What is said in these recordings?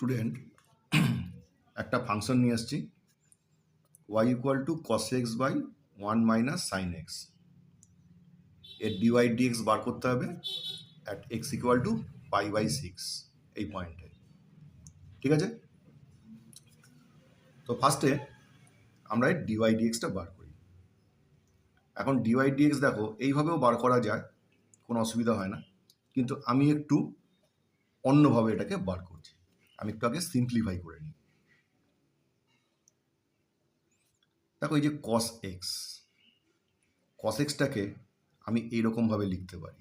Student একটা function নিয়ে আসছি y equal to cos x by 1 minus sine x. এর ডিওয়াই ডিএক্স বার করতে হবে at x equal to pi by 6 এই পয়েন্টে। ঠিক আছে, তো ফার্স্টে আমরা এই ডিওয়াই ডিএক্সটা বার করি। এখন ডিওয়াই ডিএক্স দেখো এইভাবেও বার করা যায়, কোনো অসুবিধা হয় না, কিন্তু আমি একটু অন্যভাবে এটাকে বার করছি। আমি একটু আগে সিম্পলিফাই করে নিই। দেখো এই যে কস এক্সটাকে আমি এইরকমভাবে লিখতে পারি,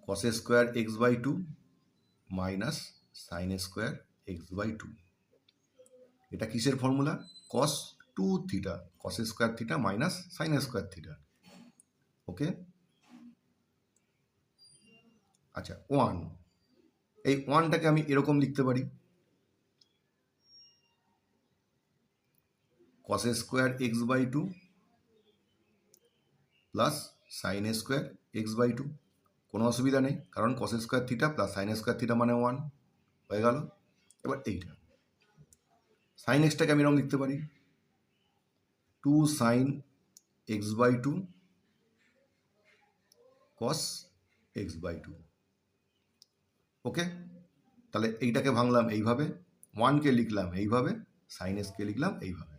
cos square x by 2 minus sine square x by 2। এটা কিসের formula? cos 2 theta, cos square theta minus sine square theta. Okay, আচ্ছা 1, এই 1টাকে আমি এরকম লিখতে পারি, cos square x by 2 plus sine square x by 2। কোনো অসুবিধা নেই, কারণ cos square theta plus sine square theta মানে 1 হয়ে গেল। এবার এইটা সাইন এক্সটাকে আমি এরকম লিখতে পারি, 2 sine x by 2 cos x by 2। Okay, তাহলে এইটাকে ভাঙলাম এইভাবে, 1কে লিখলাম এইভাবে, সাইন এক্সকে লিখলাম এইভাবে।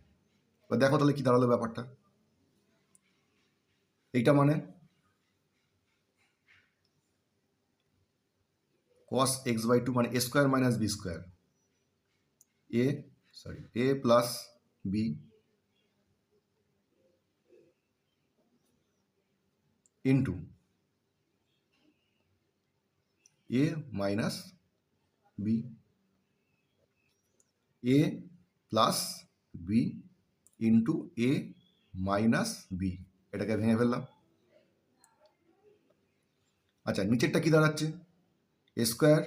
এবার দেখো তাহলে কি দাঁড়ালো ব্যাপারটা। এইটা মানে cos এক্স বাই 2 মানে a square minus b square, a plus b into a minus b, a plus b into a minus b. এটাকে ভেঙে ফেললাম। আচ্ছা নিচেরটা কি দাঁড়াচ্ছে? A square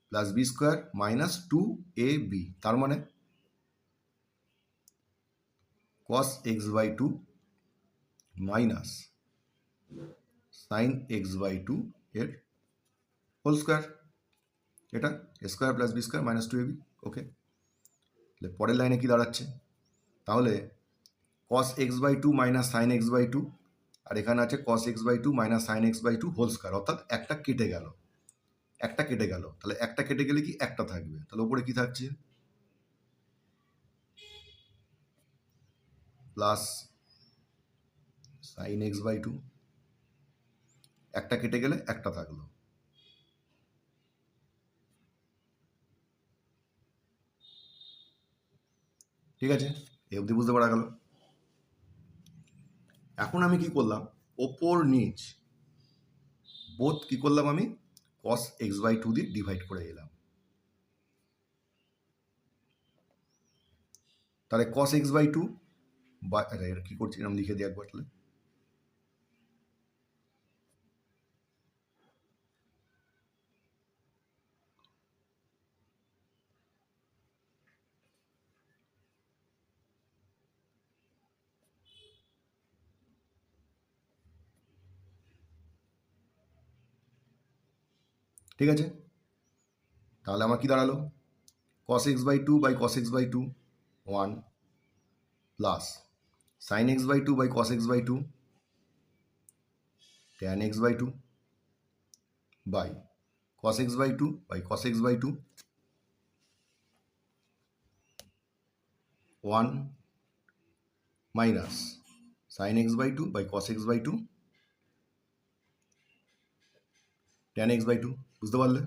plus b square minus 2ab, তার মানে cos x by 2 minus sine x by 2 এর হোল স্কোয়ার। এটা square plus b square minus 2ab। Okay, তাহলে পরের লাইনে কি দাঁড়াচ্ছে? তাহলে cos x by 2 minus sine x by 2, আর এখানে আছে cos x by 2 minus sine x by 2 whole square, অর্থাৎ একটা কেটে গেল, তাহলে একটা কেটে গেলে কি একটা থাকবে, তাহলে উপরে কি থাকছে? প্লাস সাইন এক্স বাই 2, একটা কেটে গেলে একটা থাকলো। ঠিক আছে, এই অবধি বুঝতে পারা গেল। এখন আমি কি করলাম, ওপর নিচ বোথ কি করলাম, আমি cos এক্স বাই 2 দিয়ে ডিভাইড করে এলাম। তাহলে cos এক্স বাই 2 বা কি করছি এরকম লিখে দিই একবার, তাহলে ঠিক আছে। তাহলে আমার কি দাঁড়ালো, cos x by 2 by cos x by 2 1 plus sine x by 2 by cos x by 2 tan x by 2 by cos x by 2 by cos x by 2 1 minus sine x by 2 by cos x by 2 tan x by 2। বুঝতে পারলে?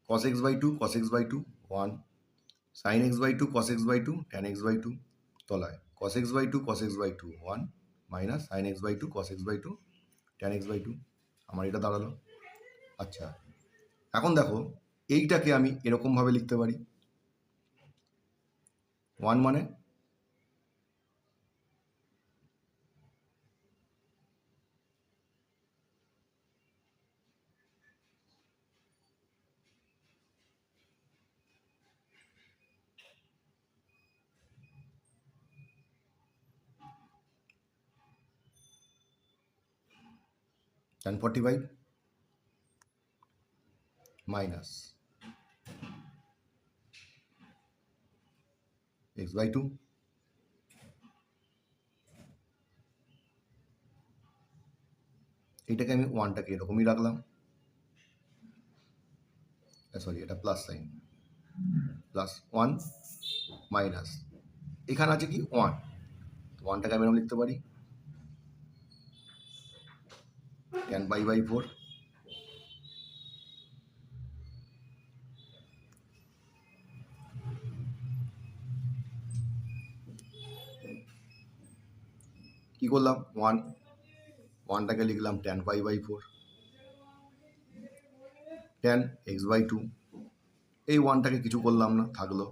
cos x by 2 cos x by 2 1 sine x by 2 cos x by 2 tan x by 2 তলায় cos x by 2 cos x by 2 1 minus sine x by 2 cos x by 2 tan x by 2। আমার এটা দাঁড়ালো। আচ্ছা এখন দেখো এইটাকে আমি এরকমভাবে লিখতে পারি, 1 মানে tan 45 মাইনাস x/2 এটাকে আমি ওয়ানটাকে এরকমই রাখলাম, সরি এটা plus sign, plus one minus এখানে আছে কি ওয়ান, ওয়ানটাকে আমি এরকম লিখতে পারি tan π/4 কি করলাম ওয়ানটাকে লিখলাম tan π/4 tan x/2 এই ওয়ানটাকে কিছু করলাম না, থাকলো।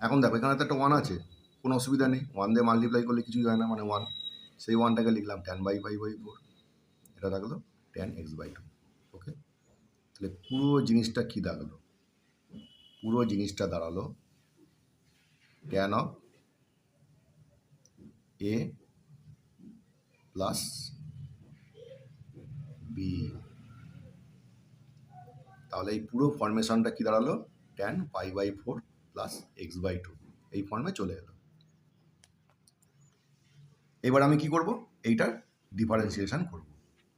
এখন দেখো এখানে তো একটা ওয়ান আছে, কোনো অসুবিধা নেই, ওয়ান দিয়ে মাল্টিপ্লাই করলে কিছুই হয় না, মানে ওয়ান, সেই ওয়ানটাকে লিখলাম tan π/4, এটা থাকলো tan x/2। ওকে, তাহলে পুরো জিনিসটা কি দাঁড়ালো? পুরো জিনিসটা দাঁড়ালো tan of a plus B. তাহলে এই পুরো ফর্মেশনটা কি দাঁড়ালো? tan π/4 প্লাস x/2, এই ফর্মে চলে এলো। এবার আমি কি করব? এইটার ডিফারেন্সিয়েশন করব।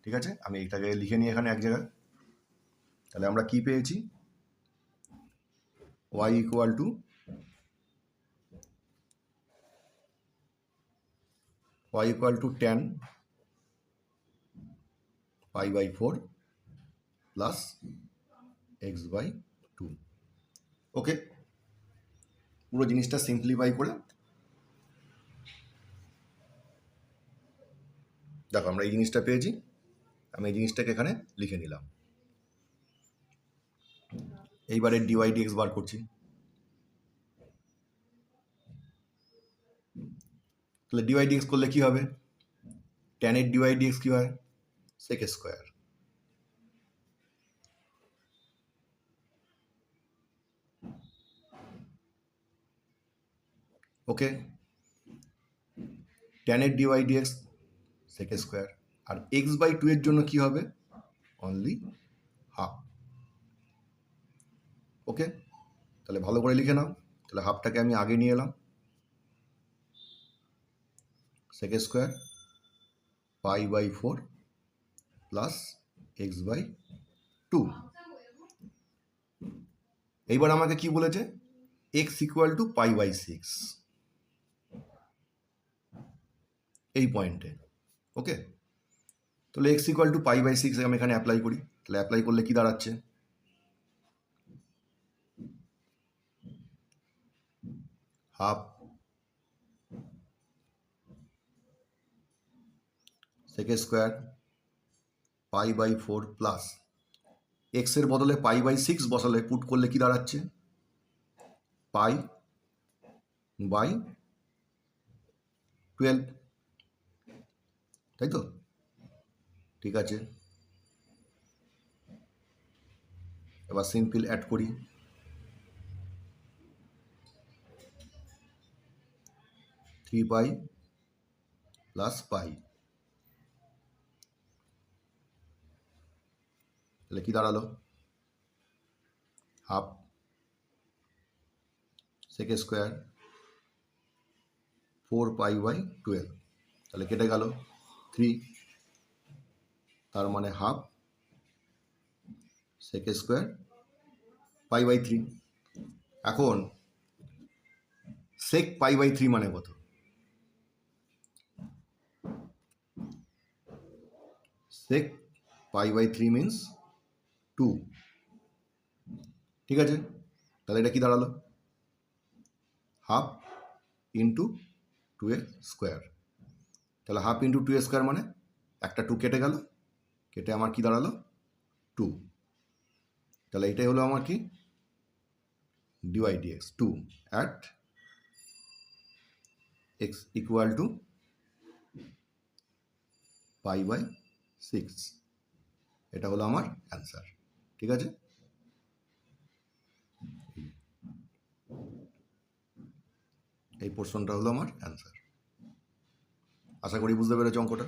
ঠিক আছে, আমি এইটাকে লিখে নিই এখানে এক জায়গায়। তাহলে আমরা কি পেয়েছি? y equal to tan π/4 plus x/2। Okay, পুরো জিনিসটা সিম্পলিফাই করে দেখো আমরা এই জিনিসটা পেয়েছি, আমি এই জিনিসটাকে এখানে লিখে নিলাম। এইবারে dy/dx বার করছি। তাহলে dy/dx করলে কি হবে? tan এর dy/dx কি হয়? sec square. ওকে, tan এর dy/dx sec স্কোয়ার, আর x/2 এর জন্য কি হবে? Only half. ওকে, তাহলে ভালো করে লিখে নাও। তাহলে হাফটাকে আমি আগে নিয়ে এলাম, sec স্কোয়ার π/4 প্লাস x/2। এইবার আমাকে কি বলেছে? x ইকুয়াল টু π/6 এই পয়েন্টে। ওকে, তাহলে x ইকুয়াল টু π/6 আমি এখানে অ্যাপ্লাই করি। তাহলে অ্যাপ্লাই করলে কি দাঁড়াচ্ছে? Half sec square π/4 plus x এর বদলে π/6 বসালে পুট করলে কি দাঁড়াচ্ছে? π/12, তাই তো? ঠিক আছে, এবার সিম্পল অ্যাড করি। 3π প্লাস π, তাহলে কি দাঁড়ালো? হাফ sec স্কোয়ার 4π/12, তাহলে কেটে গেল 3, তার মানে হাফ sec স্কোয়ার π/3। এখন sec π/3 মানে কত? sec π/3 means 2। ঠিক আছে, তাহলে এটা কি দাঁড়ালো? Half into 2a square. তাহলে হাফ ইন্টু 2a স্কোয়ার মানে একটা 2 কেটে গেল, কেটে আমার কি দাঁড়ালো? 2। তাহলে এটাই হলো আমার কি? dy/dx 2 at x equal to π/6। এটা হলো আমার অ্যান্সার। ঠিক আছে, এই পোর্শনটা হলো আমার অ্যান্সার। আশা করি বুঝতে পেরেছ অঙ্কটা।